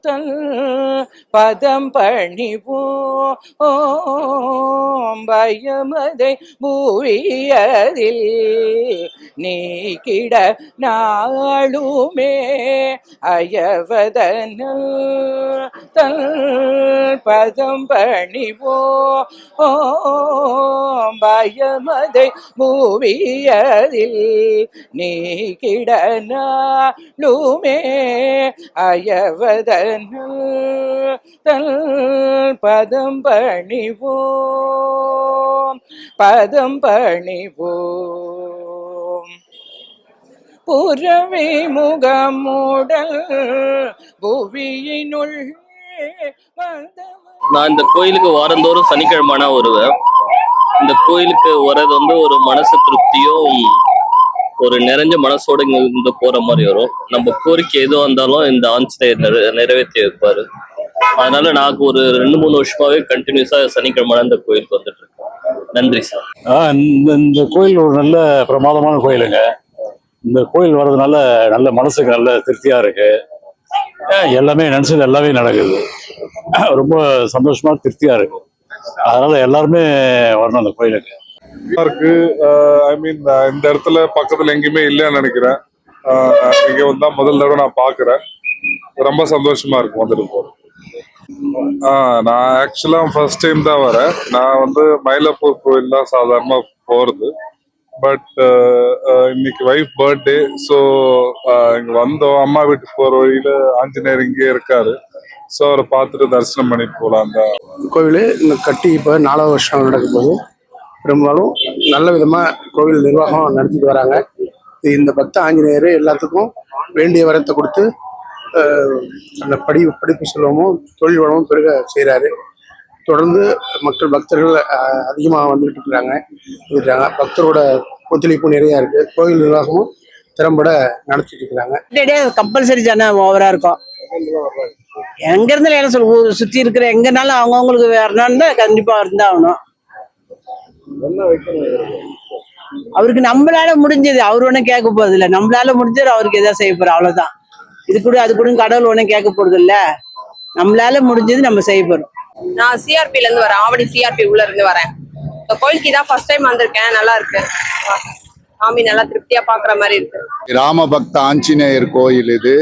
தல் பதம் பணிவோம் பயமதை பூவியதில் நீக்கிட நாளுமே அயவதனல் தல் பதம் பணிவோம் பயமதை பூவியதில் நீக்கிட நாளுமே அயவதனல் தல் பதம் பணிவோம் பதம் பணிவோம் புறவி முகமுடல் புவியினுள் நான் இந்த கோயிலுக்கு வாரந்தோறும் சனிக்கிழமை வருவேன். இந்த கோயிலுக்கு வர்றது ஒரு மனசு திருப்தியும் ஒரு நிறைஞ்ச மனசோட இங்க போற மாதிரி வரும். நம்ம கோரிக்கை எதுவும் இருந்தாலும் இந்த ஆஞ்சநேயர் நிறைவேற்றி வைப்பாரு. அதனால நான் ஒரு 2-3 வருஷமாவே கண்டினியூஸா சனிக்கிழமை இந்த கோயிலுக்கு வந்துட்டு இருக்கேன். நன்றி சார். இந்த கோயில் ஒரு நல்ல பிரமாதமான கோயிலுங்க. இந்த கோயில் வர்றதுனால நல்ல மனசுக்கு நல்ல திருப்தியா இருக்கு. எல்லாமே நினைச்சது எல்லாமே நடக்குது. ரொம்ப சந்தோஷமா திருப்தியா இருக்கு. அதனால எல்லாருமே வரணும் அந்த கோயிலுக்கு. இருக்கு. ஐ மீன் இந்த இடத்துல பக்கத்துல எங்கேயுமே இல்லைன்னு நினைக்கிறேன். இங்க வந்தா முதல் தடவை நான் பாக்குறேன். ரொம்ப சந்தோஷமா இருக்கும் வந்துட்டு போறேன். நான் ஆக்சுவலா ஃபர்ஸ்ட் டைம் தான் வரேன். நான் மயிலாப்பூர் கோயில் தான் சாதாரணமா போறது. பட் இன்னைக்கு வைஃப் பர்த்டே. ஸோ இங்க வந்தோம். அம்மா வீட்டுக்கு போற வழியில ஆஞ்சநேயர் இங்கே இருக்காரு. ஸோ அவரை பார்த்துட்டு தரிசனம் பண்ணிட்டு போகலாம் தான். கோவில் இந்த கட்டி இப்போ 4வது வருஷம் நடக்கும் போது பெரும்பாலும் நல்ல விதமாக கோவில் நிர்வாகம் நடத்திட்டு வராங்க. இந்த பக்த ஆஞ்சநேயர் எல்லாத்துக்கும் வேண்டிய வரத்தை கொடுத்து அந்த படிப்பு செல்வமும் தொழில் வளமும் பெருக செய்கிறாரு. தொடர்ந்து பக்தர்கள் அதிகமாக வந்துகிட்டு இருக்கிறாங்க. பக்தரோட ஒத்துழைப்பு நிறையா இருக்குது. கோவில் நிர்வாகமும் திறம்பட நடத்திட்டு இருக்கிறாங்க. கம்பல்சரி ஜனம் ஓவரா இருக்கும். எங்க இருந்தாலும் என்ன சொல்ல ஊர் சுற்றி இருக்கிற எங்கனாலும் அவங்கவுங்களுக்கு வரணும்னு கண்டிப்பா இருந்தாகணும். அவருக்கு நம்மளால முடிஞ்சது அவர் ஒன்றும் கேட்க போறது இல்லை. நம்மளால முடிஞ்சது அவருக்கு எதாவது செய்ய போறோம், அவ்வளவுதான். இது கூட அது கூட கடவுள் ஒன்றும் கேட்க போறது இல்லை. நம்மளால முடிஞ்சது நம்ம செய்ய போறோம். நான் சிஆர்பில இருந்து வரேன். ஆவடி சிஆர்பி உள்ள இருந்து வரேன். இந்த கோயிலுக்கு தான் ஃபர்ஸ்ட் டைம் வந்திருக்கேன். நல்லா இருக்கு. சாமி நல்லா திருப்தியா பாக்குற மாதிரி இருக்கு. ராம பக்த ஆஞ்சநேயர் கோயில் இது.